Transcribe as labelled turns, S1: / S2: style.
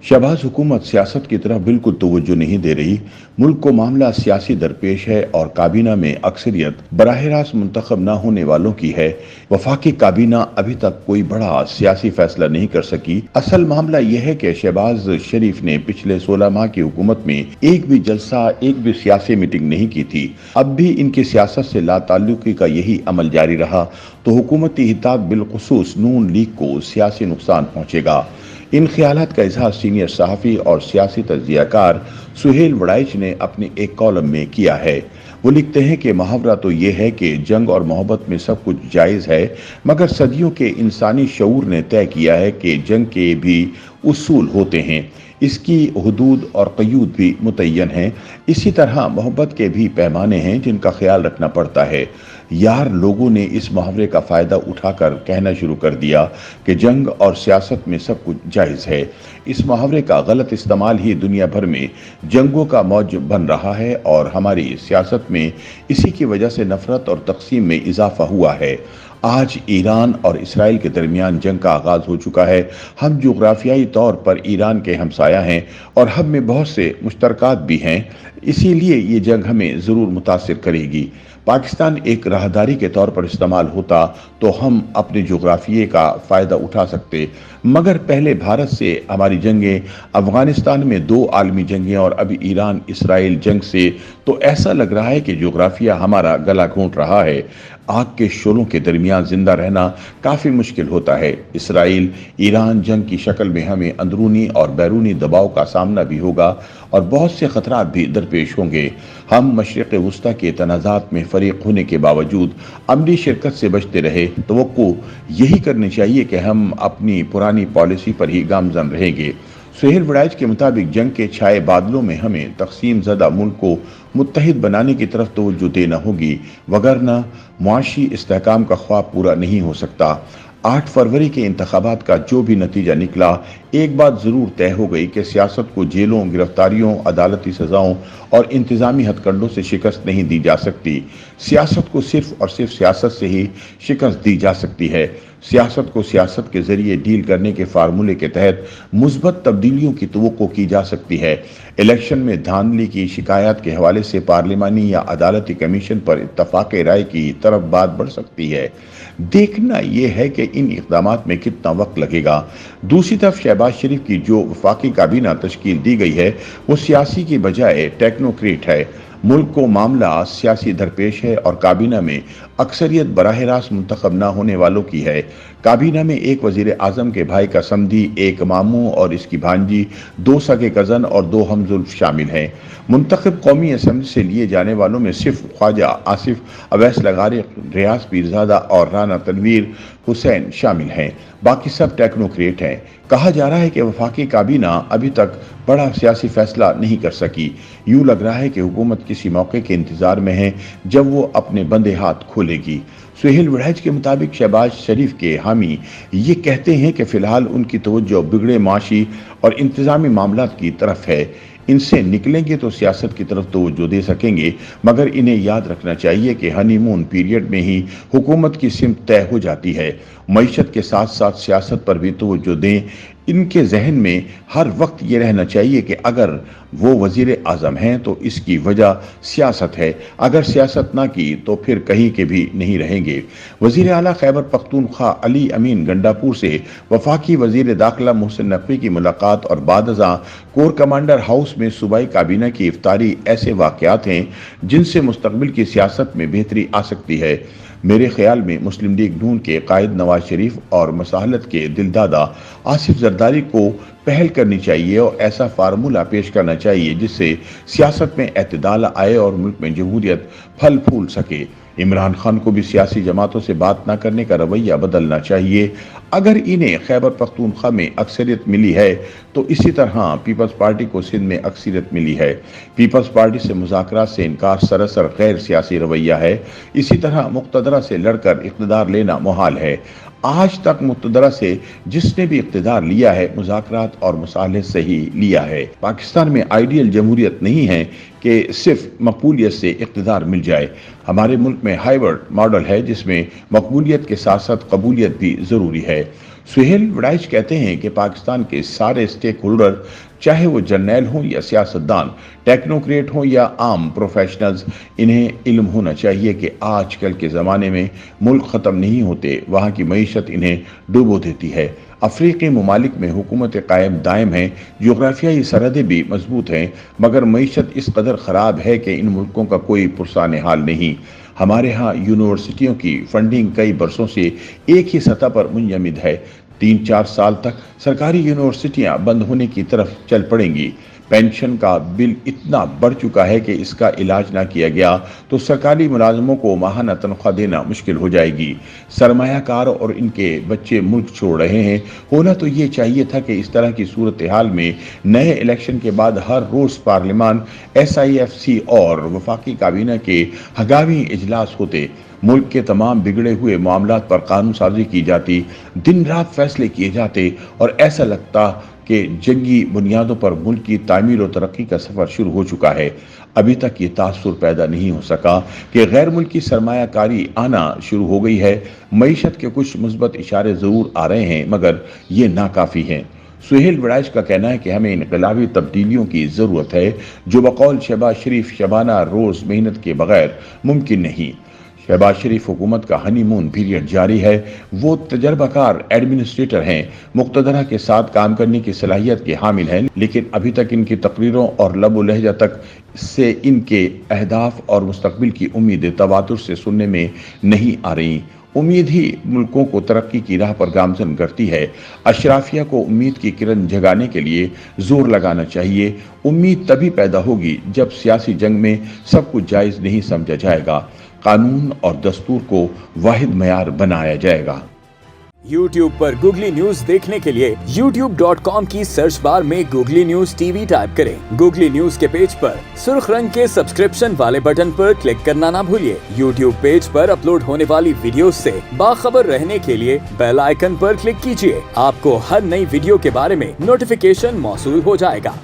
S1: शहबाज हुकूमत सियासत की तरफ बिल्कुल तवज्जो नहीं दे रही। मुल्क को मामला सियासी दरपेश है और काबीना में अक्सरियत बराह रास्त मुंतखब न होने वालों की है। वफाकी काबीना अभी तक कोई बड़ा सियासी फैसला नहीं कर सकी। असल मामला यह है कि शहबाज शरीफ ने पिछले 16 माह की हुकूमत में एक भी जलसा, एक भी सियासी मीटिंग नहीं की थी। अब भी इनकी सियासत से लाताल्लुकी का यही अमल जारी रहा तो हुकूमती हिताब बिलखुसूस नून लीग को सियासी नुकसान पहुंचेगा। इन ख्यालात का इजहार सीनियर सहाफ़ी और सियासी तज्ज़ियाकार सुहेल वड़ाइच ने अपने एक कॉलम में किया है। वो लिखते हैं कि मुहावरा तो ये है कि जंग और मोहब्बत में सब कुछ जायज़ है, मगर सदियों के इंसानी शऊर ने तय किया है कि जंग के भी उसूल होते हैं, इसकी हुदूद और क़यूद भी मुतय्यन हैं। इसी तरह मोहब्बत के भी पैमाने हैं जिनका ख्याल रखना पड़ता है। यार, लोगों ने इस मुहावरे का फ़ायदा उठाकर कहना शुरू कर दिया कि जंग और सियासत में सब कुछ जायज़ है। इस मुहावरे का गलत इस्तेमाल ही दुनिया भर में जंगों का मौज बन रहा है और हमारी सियासत में इसी की वजह से नफरत और तकसीम में इजाफा हुआ है। आज ईरान और इसराइल के दरमियान जंग का आगाज हो चुका है। हम जोग्राफियाई तौर पर ईरान के हमसाया हैं और हम में बहुत से मुश्तरकात भी हैं, इसीलिए ये जंग हमें ज़रूर मुतासिर करेगी। पाकिस्तान एक राहदारी के तौर पर इस्तेमाल होता तो हम अपने जोग्राफिये का फ़ायदा उठा सकते, मगर पहले भारत से हमारी जंगें, अफगानिस्तान में 2 आलमी जंगें और अभी ईरान इसराइल जंग से तो ऐसा लग रहा है कि जोग्राफिया हमारा गला घोंट रहा है। आग के शोलों के दरमियान जिंदा रहना काफ़ी मुश्किल होता है। इसराइल ईरान जंग की शक्ल में हमें अंदरूनी और बैरूनी दबाव का सामना भी होगा और बहुत से खतरात भी दरपेश होंगे। हम मशरिक़ वुस्ता के तनाज़ात में फ़रीक होने के बावजूद अमली शिरकत से बचते रहे। तवक्को यही करनी चाहिए कि हम अपनी पुरानी पॉलिसी पर ही गामज़न रहेंगे। सुहेल वड़ाइच के मुताबिक जंग के छाए बादलों में हमें तकसीम ज़दा मुल्क को मुत्तहिद बनाने की तरफ तवज्जो देना होगी, वगरना मुआशी इस्तेहकाम का ख्वाब पूरा नहीं हो सकता। 8 फरवरी के इंतखाबात का जो भी नतीजा निकला, एक बात ज़रूर तय हो गई कि सियासत को जेलों, गिरफ्तारियों, अदालती सज़ाओं और इंतज़ामी हथकंडों से शिकस्त नहीं दी जा सकती। सियासत को सिर्फ और सिर्फ सियासत से ही शिकस्त दी जा सकती है। सियासत को सियासत के ज़रिए डील करने के फार्मूले के तहत मुस्बत तब्दीलियों की तवक्को की जा सकती है। इलेक्शन में धांधली की शिकायत के हवाले से पार्लिमानी या अदालती कमीशन पर इत्तफाक राय की तरफ बात बढ़ सकती है। देखना यह है कि इन इक़दामात में कितना वक्त लगेगा। दूसरी तरफ शहबाज शरीफ की जो वफाकी काबीना तश्कील दी गई है वो सियासी की बजाय टेक्नोक्रेट है। मुल्क को मामला सियासी दरपेश है और काबीना में अक्सरियत बराह रास्त मुंतखब न होने वालों की है। काबीना में एक वज़ीर आज़म के भाई का समधी, एक मामू और इसकी भांजी, 2 सगे कज़न और 2 हमजुल्फ शामिल हैं। मुंतखब कौमी असम्बली से लिए जाने वालों में सिर्फ ख्वाजा आसिफ, अवैस लगारिक, रियाज पीरजादा और राना तनवीर हुसैन शामिल हैं। बाकी सब टेक्नोक्रेट हैं। कहा जा रहा है कि वफाकी काबीना अभी तक बड़ा सियासी फैसला नहीं कर सकी। यूं लग रहा है कि हुकूमत किसी मौके के इंतजार में है जब वो अपने बंदे हाथ खोलेगी। सुहेल वड़ाइच के मुताबिक शहबाज शरीफ के हामी ये कहते हैं कि फ़िलहाल उनकी तवज्जो बिगड़े माशी और इंतज़ामी मामलात की तरफ है। इनसे निकलेंगे तो सियासत की तरफ तवज्जो दे सकेंगे, मगर इन्हें याद रखना चाहिए कि हनीमून पीरियड में ही हुकूमत की सिमत तय हो जाती है। मईशत के साथ साथ सियासत पर भी तवज्जो दें। इनके जहन में हर वक्त ये रहना चाहिए कि अगर वो वज़ीर आज़म हैं तो इसकी वजह सियासत है, अगर सियासत ना की तो फिर कहीं के भी नहीं रहेंगे। वज़ीर आला खैबर पख्तूनख्वा अली अमीन गंडापुर से वफाकी वज़ीर दाखिला मोहसिन नकवी की मुलाकात और बादज़ां कोर कमांडर हाउस में सूबाई काबीना की इफ्तारी ऐसे वाक़यात हैं जिनसे मुस्तक़बिल की सियासत में बेहतरी आ सकती है। मेरे ख्याल में मुस्लिम लीग नून के कायद नवाज शरीफ और मसाहलत के दिलदादा आसिफ जरदारी को पहल करनी चाहिए और ऐसा फार्मूला पेश करना चाहिए जिससे सियासत में एतदाल आए और मुल्क में जमहूरियत फल फूल सके। इमरान खान को भी सियासी जमातों से बात न करने का रवैया बदलना चाहिए। अगर इन्हें खैबर पख्तूनख्वा में अक्सरियत मिली है तो इसी तरह पीपल्स पार्टी को सिंध में अक्सरियत मिली है। पीपल्स पार्टी से मुज़ाकरात से इनकार सरासर गैर सियासी रवैया है। इसी तरह मुक़्तदरा से लड़कर इक़्तिदार लेना मुहाल है। आज तक मुक़्तदरा से जिसने भी इक़्तिदार लिया है मुज़ाकरात और मुसालहे से ही लिया है। पाकिस्तान में आइडियल जमहूरियत नहीं है कि सिर्फ मकबूलियत से इक़्तिदार मिल जाए। हमारे मुल्क में हाइब्रिड मॉडल है जिसमें मकबूलियत के साथ साथ कबूलियत भी ज़रूरी है। सुहेल वड़ाइच कहते हैं कि पाकिस्तान के सारे स्टेक होल्डर, चाहे वो जर्नैल हों या सियासतदान, टेक्नोक्रेट हों या आम प्रोफेशनल्स, इन्हें इल्म होना चाहिए कि आजकल के ज़माने में मुल्क ख़त्म नहीं होते, वहाँ की मईशत इन्हें डुबो देती है। अफ्रीकी ममालिक में हुकूमत कायम दायम है, जोग्राफियाई सरहदें भी मजबूत हैं, मगर मईशत इस कदर ख़राब है कि इन मुल्कों का कोई पुरसान हाल नहीं। हमारे यहाँ यूनिवर्सिटियों की फंडिंग कई बरसों से एक ही सतह पर मुंजमद है। 3-4 साल तक सरकारी यूनिवर्सिटियां बंद होने की तरफ चल पड़ेंगी। पेंशन का बिल इतना बढ़ चुका है कि इसका इलाज ना किया गया तो सरकारी मुलाजमों को माहाना तनख्वाह देना मुश्किल हो जाएगी। सरमायाकार और इनके बच्चे मुल्क छोड़ रहे हैं। होना तो ये चाहिए था कि इस तरह की सूरत हाल में नए इलेक्शन के बाद हर रोज पार्लियामान, SIFC और वफाकी काबीना के हंगामी इजलास होते, मुल्क के तमाम बिगड़े हुए मामलात पर कानून साजी की जाती, दिन रात फैसले किए जाते और ऐसा लगता कि जंगी बुनियादों पर मुल्क की तामीर और तरक्की का सफर शुरू हो चुका है। अभी तक ये तासुर पैदा नहीं हो सका कि गैर मुल्की सरमायाकारी आना शुरू हो गई है। मईशत के कुछ मुस्बत इशारे जरूर आ रहे हैं, मगर ये नाकाफी हैं। सुहेल वड़ाइच का कहना है कि हमें इनकलाबी तब्दीलियों की जरूरत है, जो बकौल शहबाज शरीफ शबाना रोज मेहनत के बगैर मुमकिन नहीं। शहबाज शरीफ हुकूमत का हनीमून पीरियड जारी है। वो तजर्बाकार एडमिनिस्ट्रेटर हैं, मुक्तदरा के साथ काम करने की सलाहियत के हामिल हैं, लेकिन अभी तक इनकी तकरीरों और लबो लहजा तक से इनके अहदाफ और मुस्तकबिल की उम्मीदें तवातुर से सुनने में नहीं आ रही। उम्मीद ही मुल्कों को तरक्की की राह पर गामजन करती है। अशराफिया को उम्मीद की किरण जगाने के लिए जोर लगाना चाहिए। उम्मीद तभी पैदा होगी जब सियासी जंग में सब कुछ जायज़ नहीं समझा जाएगा। कानून और दस्तूर को वाहिद मयार बनाया जाएगा।
S2: YouTube पर गूगली न्यूज देखने के लिए youtube.com की सर्च बार में गूगली न्यूज TV टाइप करें। गूगली न्यूज के पेज पर सुर्ख रंग के सब्सक्रिप्शन वाले बटन पर क्लिक करना ना भूलिए। YouTube पेज पर अपलोड होने वाली वीडियोस से बाखबर रहने के लिए बेल आइकन पर क्लिक कीजिए। आपको हर नई वीडियो के बारे में नोटिफिकेशन मौसूल हो जाएगा।